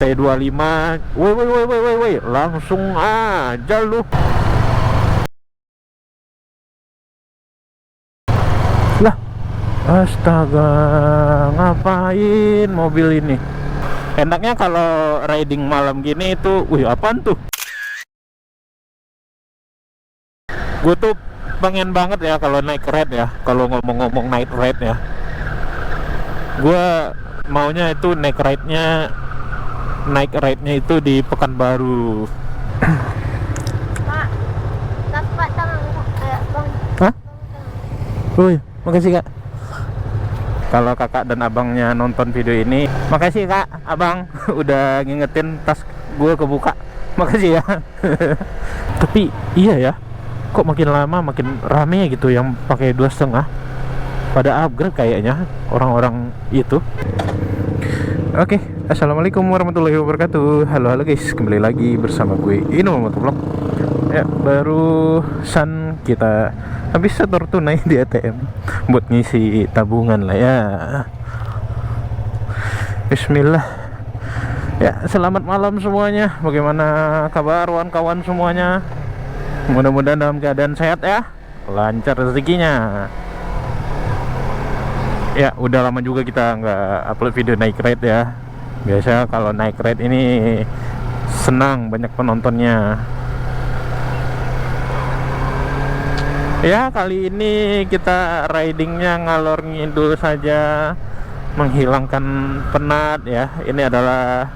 T25. Woi, langsung aja lu. Lah, astaga, ngapain mobil ini? Enaknya kalau riding malam gini itu, apaan tuh? Gue tuh pengen banget ya kalau naik ride ya. Kalau ngomong-ngomong naik ride ya, gue maunya itu naik ride-nya itu di Pekanbaru. Pak, dapat tangan bang. Hah? Makasih kak. Kalau kakak dan abangnya nonton video ini, makasih kak, abang udah ngingetin tas gue kebuka. Makasih ya. Tapi iya ya, kok makin lama makin rame gitu yang pakai 2,5. Pada upgrade kayaknya orang-orang itu. Oke, assalamualaikum warahmatullahi wabarakatuh. Halo guys, kembali lagi bersama gue Ino Motovlog. Ya, barusan kita habis setor tunai di ATM buat ngisi tabungan lah ya. Bismillah. Ya, selamat malam semuanya. Bagaimana kabar kawan-kawan semuanya? Mudah-mudahan dalam keadaan sehat ya, lancar rezekinya. Ya, udah lama juga kita nggak upload video naik ride ya. Biasa kalau naik ride ini senang, banyak penontonnya. Ya, kali ini kita ridingnya ngalor ngidul saja, menghilangkan penat ya. Ini adalah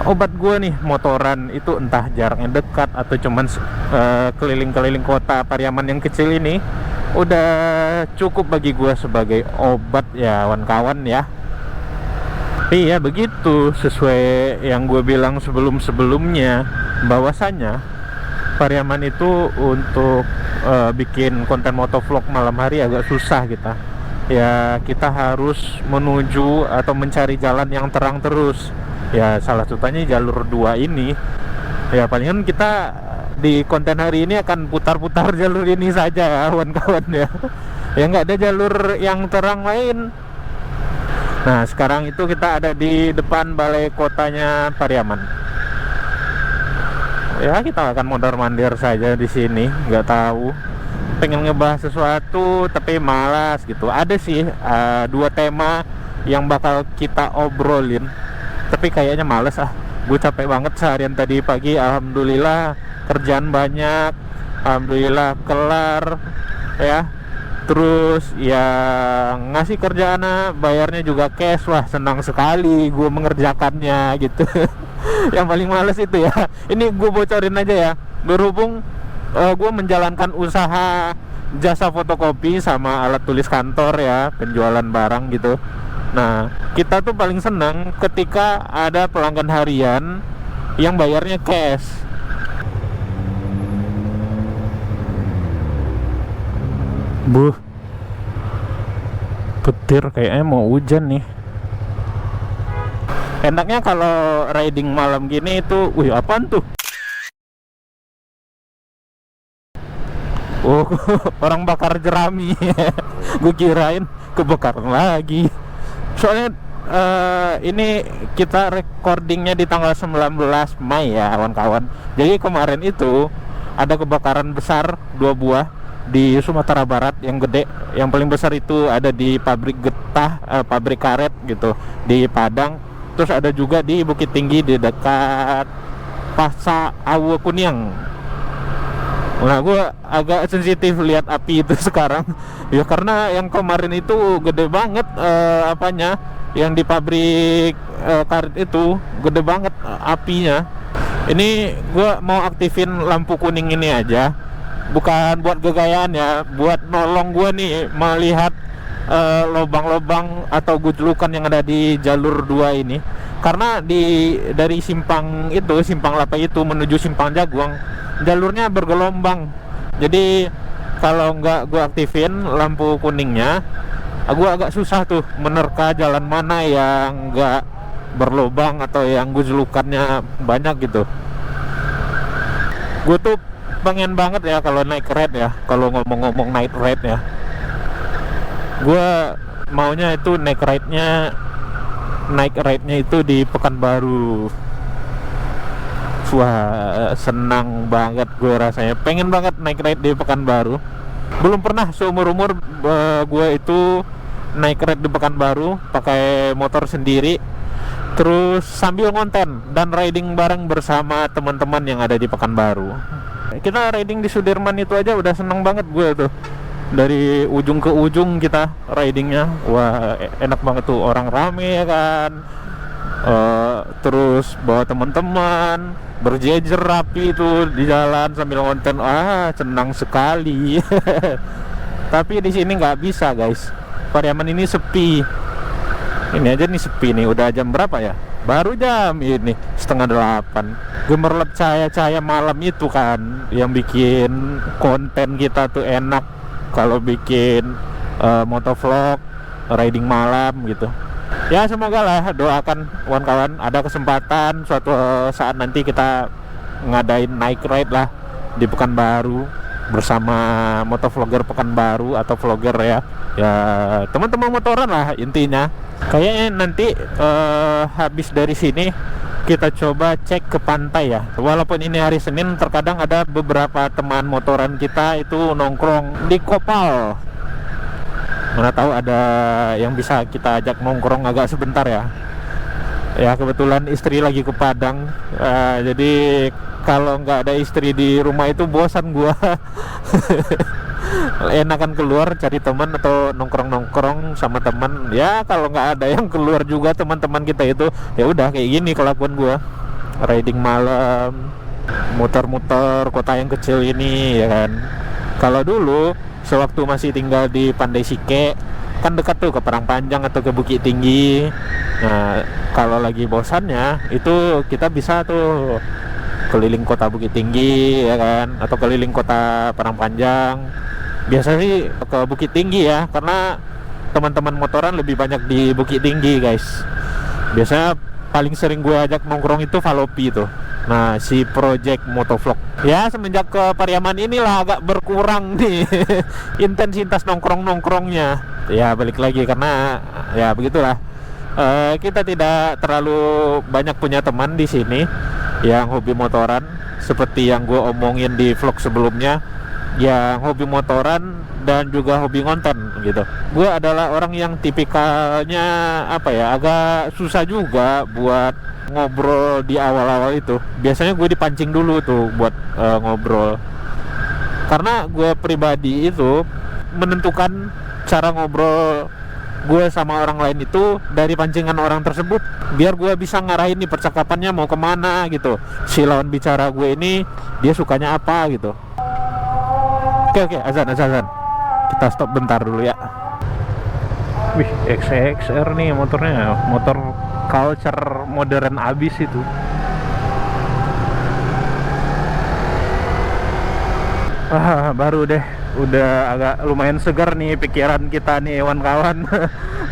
obat gue nih, motoran itu entah jaraknya dekat atau cuman keliling-keliling kota Pariaman yang kecil ini udah cukup bagi gue sebagai obat ya kawan-kawan ya. Tapi ya begitu, sesuai yang gue bilang sebelum-sebelumnya, bahwasanya Pariaman itu untuk bikin konten motovlog malam hari agak susah kita. Ya, kita harus menuju atau mencari jalan yang terang terus. Ya, salah satunya jalur 2 ini. Ya, palingan kita di konten hari ini akan putar-putar jalur ini saja ya kawan-kawan ya. Ya, nggak ada jalur yang terang lain. Nah, sekarang itu kita ada di depan balai kotanya Pariaman. Ya, kita akan mondar-mandir saja di sini. Nggak tahu, pengen ngebahas sesuatu tapi malas gitu. Ada sih 2 tema yang bakal kita obrolin, tapi kayaknya males gue capek banget seharian tadi pagi. Alhamdulillah kerjaan banyak, alhamdulillah kelar ya. Terus ya ngasih kerjaan, bayarnya juga cash. Wah, senang sekali gue mengerjakannya gitu. Yang paling males itu ya, ini gue bocorin aja ya. Berhubung gue menjalankan usaha jasa fotokopi sama alat tulis kantor ya, penjualan barang gitu. Nah, kita tuh paling senang ketika ada pelanggan harian yang bayarnya cash. Petir, kayaknya mau hujan nih. Enaknya kalau riding malam gini itu, apaan tuh? Oh, orang bakar jerami. Gue kirain kebakaran lagi. Soalnya ini kita recordingnya di tanggal 19 Mei ya kawan-kawan. Jadi kemarin itu ada kebakaran besar 2 buah di Sumatera Barat yang gede. Yang paling besar itu ada di pabrik getah, pabrik karet gitu di Padang. Terus ada juga di Bukit Tinggi di dekat Pasar Awu Kuniang. Nah, gue agak sensitif lihat api itu sekarang ya, karena yang kemarin itu gede banget apanya, yang di pabrik karet itu gede banget apinya. Ini gue mau aktifin lampu kuning ini aja, bukan buat gegayaan ya, buat nolong gue nih melihat lobang-lobang atau gujlukan yang ada di jalur 2 ini. Karena dari simpang Lapa itu menuju simpang Jaguang, jalurnya bergelombang. Jadi kalau nggak gue aktifin lampu kuningnya, gue agak susah tuh menerka jalan mana yang nggak berlobang atau yang gujlukannya banyak gitu. Gue tuh pengen banget ya kalau naik ride ya. Kalau ngomong-ngomong naik ride ya, gue maunya itu naik ride-nya naik ride-nya itu di Pekanbaru. Wah, senang banget gue rasanya. Pengen banget naik ride di Pekanbaru. Belum pernah seumur-umur gue itu naik ride di Pekanbaru pakai motor sendiri, terus sambil ngonten dan riding bareng bersama teman-teman yang ada di Pekanbaru. Kita riding di Sudirman itu aja udah seneng banget gue tuh. Dari ujung ke ujung kita ridingnya, wah enak banget tuh, orang rame ya kan. Terus bawa teman-teman berjejer rapi itu di jalan sambil ngonten, senang sekali. Tapi di sini nggak bisa guys, Pariaman ini sepi. Ini aja nih sepi nih, udah jam berapa ya? Baru jam ini 7:30. Gemerlap cahaya-cahaya malam itu kan yang bikin konten kita tuh enak. Kalau bikin motovlog riding malam gitu. Ya semoga lah, doakan kawan-kawan ada kesempatan suatu saat nanti kita ngadain naik ride lah di Pekanbaru bersama motovlogger Pekanbaru atau vlogger ya. Ya teman-teman motoran lah intinya. Kayaknya nanti habis dari sini kita coba cek ke pantai ya. Walaupun ini hari Senin, terkadang ada beberapa teman motoran kita itu nongkrong di Kopal. Mana tahu ada yang bisa kita ajak nongkrong agak sebentar ya. Ya kebetulan istri lagi ke Padang, jadi kalau nggak ada istri di rumah itu bosan gua. Enakan keluar cari teman atau nongkrong sama teman. Ya kalau nggak ada yang keluar juga teman-teman kita itu, ya udah kayak gini kelakuan gua. Riding malam, muter-muter kota yang kecil ini ya kan. Kalau dulu sewaktu masih tinggal di Pandai Sike kan dekat tuh ke Parangpanjang atau ke Bukit Tinggi. Nah kalau lagi bosannya itu kita bisa tuh keliling kota Bukit Tinggi ya kan, atau keliling kota Parangpanjang. Biasa sih ke Bukit Tinggi ya, karena teman-teman motoran lebih banyak di Bukit Tinggi guys. Biasanya paling sering gue ajak nongkrong itu Valopi tuh. Nah si project motovlog ya semenjak ke Pariaman inilah agak berkurang nih intensitas nongkrongnya. Ya balik lagi karena ya begitulah, kita tidak terlalu banyak punya teman di sini yang hobi motoran seperti yang gue omongin di vlog sebelumnya, yang hobi motoran dan juga hobi ngonten gitu. Gue adalah orang yang tipikalnya apa ya, agak susah juga buat ngobrol di awal-awal itu. Biasanya gue dipancing dulu tuh buat ngobrol, karena gue pribadi itu menentukan cara ngobrol gue sama orang lain itu dari pancingan orang tersebut, biar gue bisa ngarahin nih percakapannya mau kemana gitu. Si lawan bicara gue ini dia sukanya apa gitu. Oke, azan. Kita stop bentar dulu ya. Wih, XXR nih motornya, motor culture modern abis itu. Baru deh, udah agak lumayan segar nih pikiran kita nih kawan-kawan.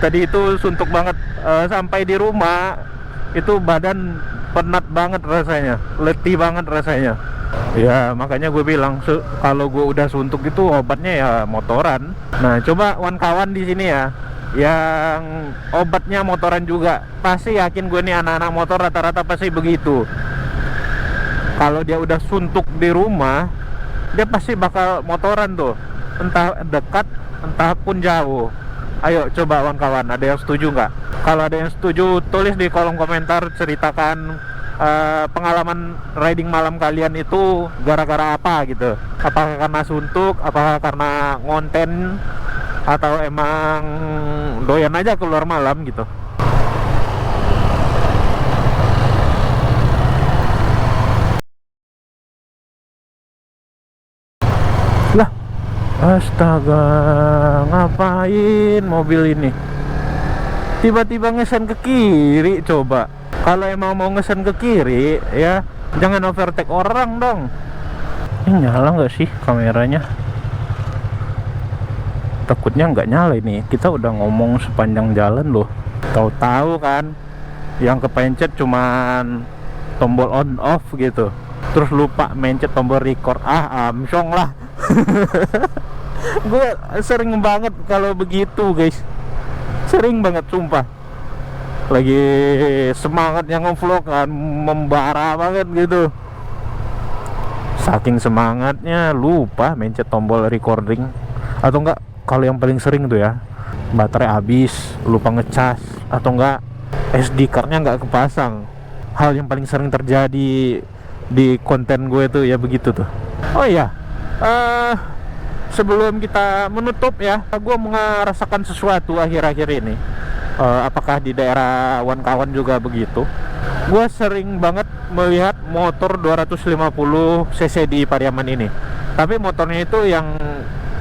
Tadi itu suntuk banget, sampai di rumah itu badan penat banget rasanya, letih banget rasanya. Ya makanya gue bilang kalau gue udah suntuk itu obatnya ya motoran. Nah coba kawan-kawan di sini ya yang obatnya motoran juga, pasti yakin gue nih anak-anak motor rata-rata pasti begitu. Kalau dia udah suntuk di rumah, dia pasti bakal motoran tuh, entah dekat entah pun jauh. Ayo coba kawan-kawan, ada yang setuju nggak? Kalau ada yang setuju tulis di kolom komentar, ceritakan pengalaman riding malam kalian itu gara-gara apa gitu. Apakah karena suntuk, apakah karena ngonten, atau emang doyan aja keluar malam gitu. Lah, astaga, ngapain mobil ini tiba-tiba ngesen ke kiri? Coba kalau emang mau ngesen ke kiri ya jangan overtake orang dong. Ini nyala nggak sih kameranya? Takutnya nggak nyala ini. Kita udah ngomong sepanjang jalan loh, tahu-tahu kan yang kepencet cuman tombol on off gitu, terus lupa mencet tombol record. Amsyong lah. Gue sering banget kalau begitu guys, sering banget sumpah. lagi semangatnya ngevlog kan, membara banget gitu. Saking semangatnya lupa mencet tombol recording. Atau enggak, kalau yang paling sering tuh ya, baterai habis, lupa ngecas, atau enggak SD cardnya nggak kepasang. Hal yang paling sering terjadi di konten gue tuh ya begitu tuh. Oh iya, sebelum kita menutup ya, gue merasakan sesuatu akhir-akhir ini. Apakah di daerah kawan juga begitu? Gue sering banget melihat motor 250 cc di Pariaman ini. Tapi motornya itu yang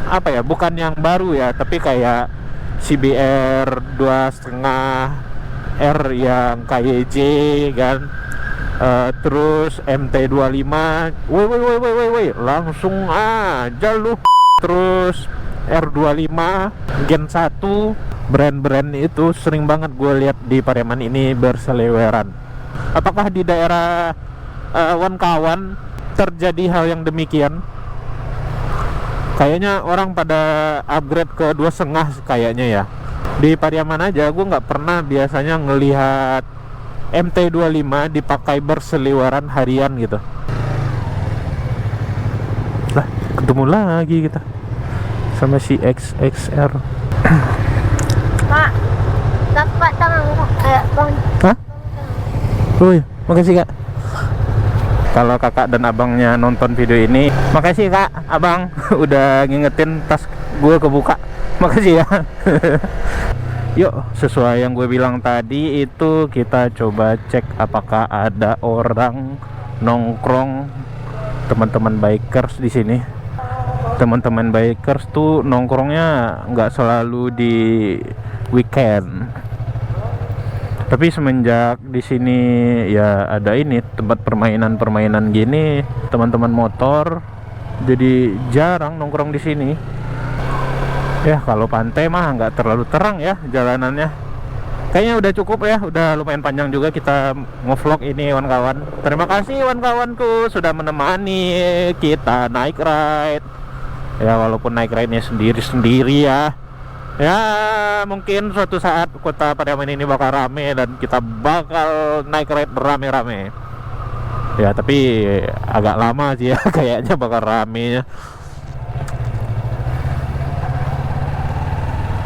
apa ya? Bukan yang baru ya, tapi kayak CBR 2,5 R yang KYJ kan. Terus MT25. Woi, langsung aja lu. Terus R25 Gen 1, brand-brand itu sering banget gue lihat di Pariaman ini berseliweran. Apakah di daerah kawan terjadi hal yang demikian? Kayaknya orang pada upgrade ke 2,5 kayaknya ya. Di Pariaman aja gue nggak pernah biasanya ngelihat MT25 dipakai berseliweran harian gitu. Lah, ketemu lagi kita sama si XXR. Pak, dapat tangan bang. Hah? Oh iya, makasih kak. Kalau kakak dan abangnya nonton video ini, makasih kak, abang udah ngingetin tas gue kebuka. Makasih ya. Yuk, sesuai yang gue bilang tadi itu, kita coba cek apakah ada orang nongkrong, teman-teman bikers di sini. Teman-teman bikers tuh nongkrongnya nggak selalu di weekend. Tapi semenjak di sini ya ada ini tempat permainan gini, teman-teman motor jadi jarang nongkrong di sini. Ya kalau pantai mah nggak terlalu terang ya jalanannya. Kayaknya udah cukup ya, udah lumayan panjang juga kita ngevlog ini kawan-kawan. Terima kasih kawan-kawanku sudah menemani kita naik ride. Ya walaupun naik ride-nya sendiri-sendiri ya. Ya mungkin suatu saat kota Pariaman ini bakal rame dan kita bakal naik ride rame-rame. Ya tapi agak lama sih ya kayaknya bakal rame.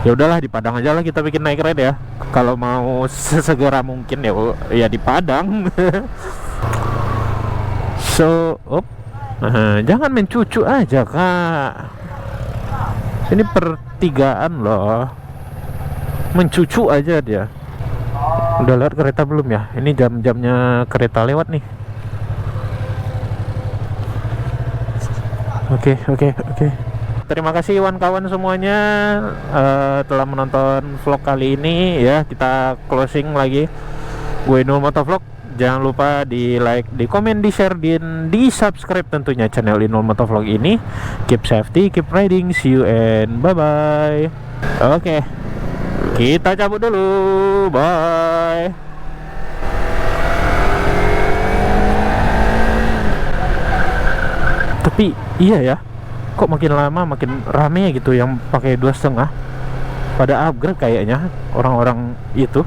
Ya udahlah, di Padang aja lah kita bikin naik ride ya. Kalau mau sesegera mungkin ya di Padang. So, jangan mencucu aja kak. Ini pertigaan loh. Mencucu aja dia. Udah lewat kereta belum ya? Ini jam-jamnya kereta lewat nih. Oke. Terima kasih kawan-kawan semuanya telah menonton vlog kali ini ya. Kita closing lagi. Gue Inul Motovlog. Jangan lupa di like, di komen, di share, di subscribe tentunya channel Inul Motovlog ini. Keep safety, keep riding. See you and bye bye. Oke, kita cabut dulu. Bye. Tapi iya ya, kok makin lama makin rame gitu yang pakai 2,5. Pada upgrade kayaknya orang-orang itu.